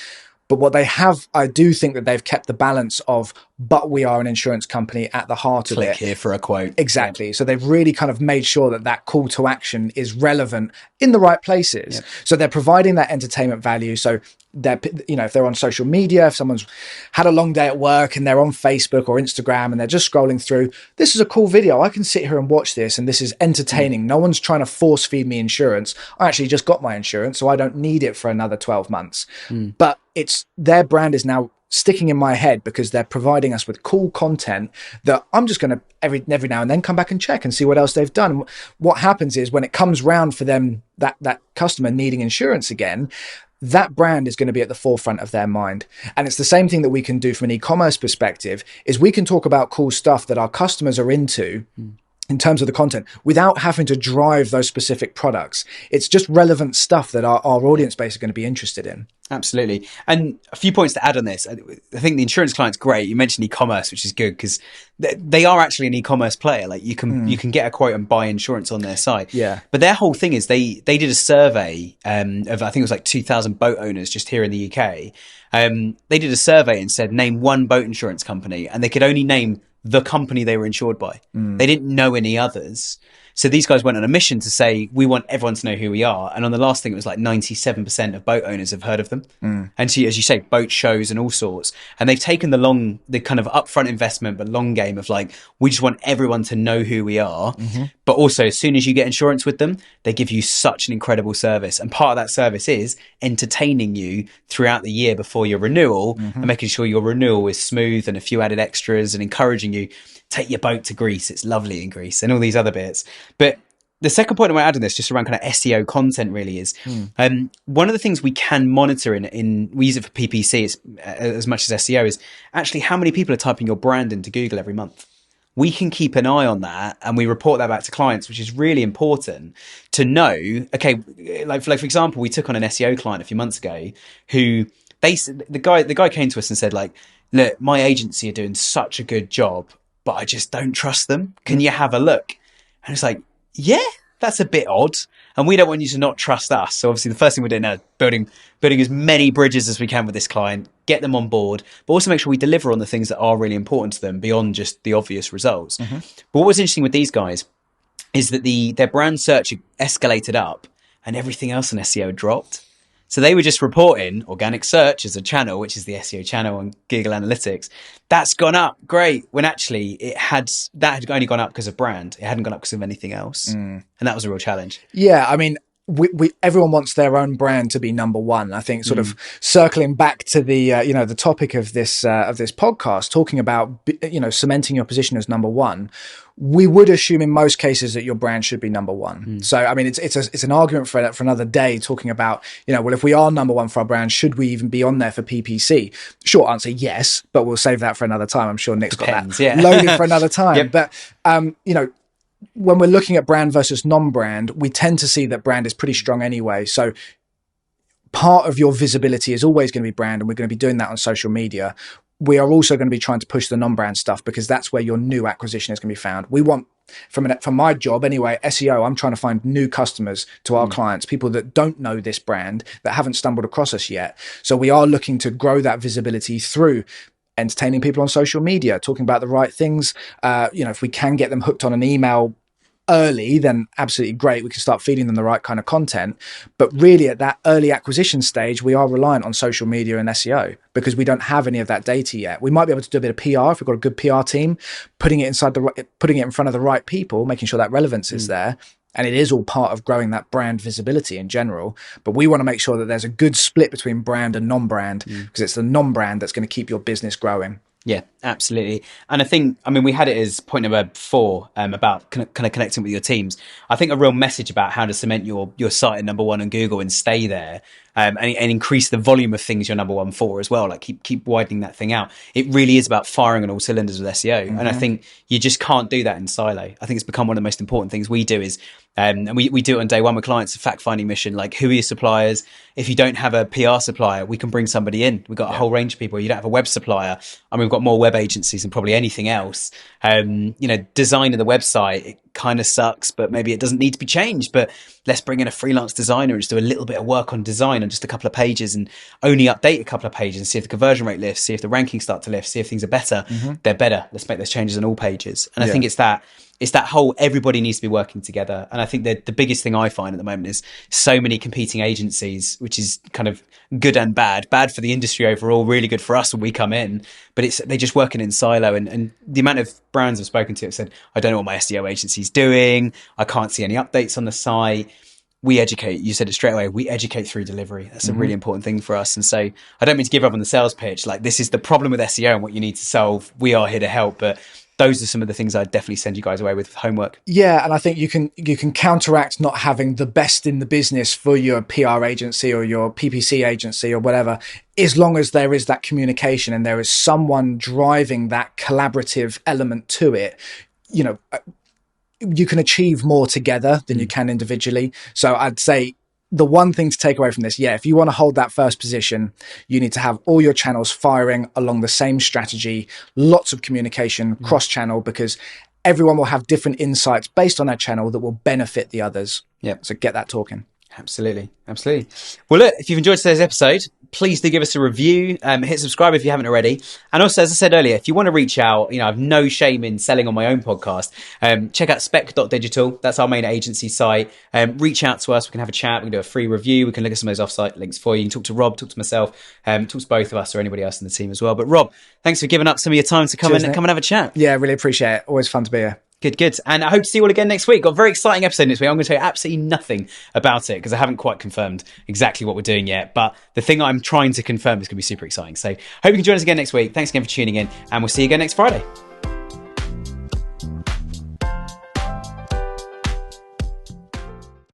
But what they have, I do think that they've kept the balance of, but we are an insurance company at the heart of it. Click here for a quote. Exactly. Yeah. So they've really kind of made sure that that call to action is relevant in the right places. Yep. So they're providing that entertainment value. So they're, you know, if they're on social media, if someone's had a long day at work and they're on Facebook or Instagram and they're just scrolling through, this is a cool video. I can sit here and watch this and this is entertaining. No one's trying to force feed me insurance. I actually just got my insurance, so I don't need it for another 12 months. But it's their brand is now sticking in my head because they're providing us with cool content that I'm just going to every now and then come back and check and see what else they've done. What happens is when it comes round for them, that customer needing insurance again, that brand is going to be at the forefront of their mind. And it's the same thing that we can do from an e-commerce perspective, is we can talk about cool stuff that our customers are into in terms of the content without having to drive those specific products. It's just relevant stuff that our audience base are going to be interested in. Absolutely. And a few points to add on this. I think the insurance client's great. You mentioned e-commerce, which is good because they are actually an e-commerce player. Like you can get a quote and buy insurance on their site. Yeah. But their whole thing is they did a survey of, I think it was like 2,000 boat owners just here in the UK. They did a survey and said, name one boat insurance company, and they could only name the company they were insured by. They didn't know any others. So these guys went on a mission to say, we want everyone to know who we are. And on the last thing, it was like 97% of boat owners have heard of them. And so, as you say, boat shows and all sorts. And they've taken the kind of upfront investment, but long game of like, we just want everyone to know who we are. But also, as soon as you get insurance with them, they give you such an incredible service. And part of that service is entertaining you throughout the year before your renewal and making sure your renewal is smooth and a few added extras and encouraging you. Take your boat to Greece. It's lovely in Greece, and all these other bits. But the second point I want to add on this, just around kind of SEO content, really is one of the things we can monitor in we use it for PPC as much as SEO, is actually how many people are typing your brand into Google every month. We can keep an eye on that, and we report that back to clients, which is really important to know. Okay, like for example, we took on an SEO client a few months ago who the guy came to us and said, like, look, my agency are doing such a good job, but I just don't trust them. Can you have a look? And it's like, yeah, that's a bit odd. And we don't want you to not trust us. So obviously the first thing we're doing now is building as many bridges as we can with this client, get them on board, but also make sure we deliver on the things that are really important to them beyond just the obvious results. But what was interesting with these guys is that their brand search escalated up and everything else in SEO dropped. So they were just reporting organic search as a channel, which is the SEO channel on Google Analytics. That's gone up. Great. When actually that had only gone up because of brand. It hadn't gone up because of anything else. And that was a real challenge. Yeah. I mean, everyone wants their own brand to be number one. I think sort of circling back to the, the topic of this podcast, talking about, cementing your position as number one. We would assume in most cases that your brand should be number one. So, I mean, it's an argument for another day, talking about, well, if we are number one for our brand, should we even be on there for PPC? Short answer, yes, but we'll save that for another time. I'm sure Nick's got that loaded for another time. But, when we're looking at brand versus non-brand, we tend to see that brand is pretty strong anyway. So part of your visibility is always going to be brand, and we're going to be doing that on social media. We are also going to be trying to push the non-brand stuff because that's where your new acquisition is going to be found. We want, from my job anyway, SEO, I'm trying to find new customers to our clients, people that don't know this brand, that haven't stumbled across us yet. So we are looking to grow that visibility through entertaining people on social media, talking about the right things. If we can get them hooked on an email early, then absolutely great. We can start feeding them the right kind of content. But really at that early acquisition stage, we are reliant on social media and SEO because we don't have any of that data yet. We might be able to do a bit of PR if we've got a good PR team, putting it in front of the right people, making sure that relevance is there. And it is all part of growing that brand visibility in general. But we want to make sure that there's a good split between brand and non-brand, because it's the non-brand that's going to keep your business growing. Yeah, absolutely. And I think, we had it as point number 4 about kind of connecting with your teams. I think a real message about how to cement your site at number one on Google and stay there, and increase the volume of things you're number one for as well. Like keep widening that thing out. It really is about firing on all cylinders with SEO. And I think you just can't do that in silo. I think it's become one of the most important things we do is, and we do it on day one with clients, a fact-finding mission, like who are your suppliers? If you don't have a PR supplier, we can bring somebody in. We've got a whole range of people. You don't have a web supplier. We've got more web agencies than probably anything else. Design of the website, it kind of sucks, but maybe it doesn't need to be changed. But let's bring in a freelance designer and just do a little bit of work on design on just a couple of pages and only update a couple of pages and see if the conversion rate lifts, see if the rankings start to lift, see if things are better. They're better. Let's make those changes on all pages. And I think it's that whole, everybody needs to be working together. And I think that the biggest thing I find at the moment is so many competing agencies, which is kind of good and bad for the industry overall, really good for us when we come in, but they're just working in silo. And the amount of brands I've spoken to have said, I don't know what my SEO agency's doing. I can't see any updates on the site. We educate. You said it straight away. We educate through delivery. That's a really important thing for us. And so I don't mean to give up on the sales pitch. Like, this is the problem with SEO and what you need to solve. We are here to help, but those are some of the things I'd definitely send you guys away with homework. Yeah, and I think you can counteract not having the best in the business for your PR agency or your PPC agency or whatever, as long as there is that communication and there is someone driving that collaborative element to it. You know, you can achieve more together than you can individually. So I'd say the one thing to take away from this, if you want to hold that first position, you need to have all your channels firing along the same strategy, lots of communication, cross-channel, because everyone will have different insights based on their channel that will benefit the others. Yeah. So get that talking. Absolutely. Well, look, if you've enjoyed today's episode, please do give us a review, hit subscribe if you haven't already. And also, as I said earlier, if you want to reach out, I've no shame in selling on my own podcast. Check out spec.digital. That's our main agency site. Reach out to us. We can have a chat. We can do a free review. We can look at some of those offsite links for you. You can talk to Rob, talk to myself, talk to both of us or anybody else in the team as well. But Rob, thanks for giving up some of your time to come and have a chat. Yeah, really appreciate it. Always fun to be here. Good. And I hope to see you all again next week. Got a very exciting episode next week. I'm going to tell you absolutely nothing about it because I haven't quite confirmed exactly what we're doing yet. But the thing I'm trying to confirm is going to be super exciting. So hope you can join us again next week. Thanks again for tuning in, and we'll see you again next Friday.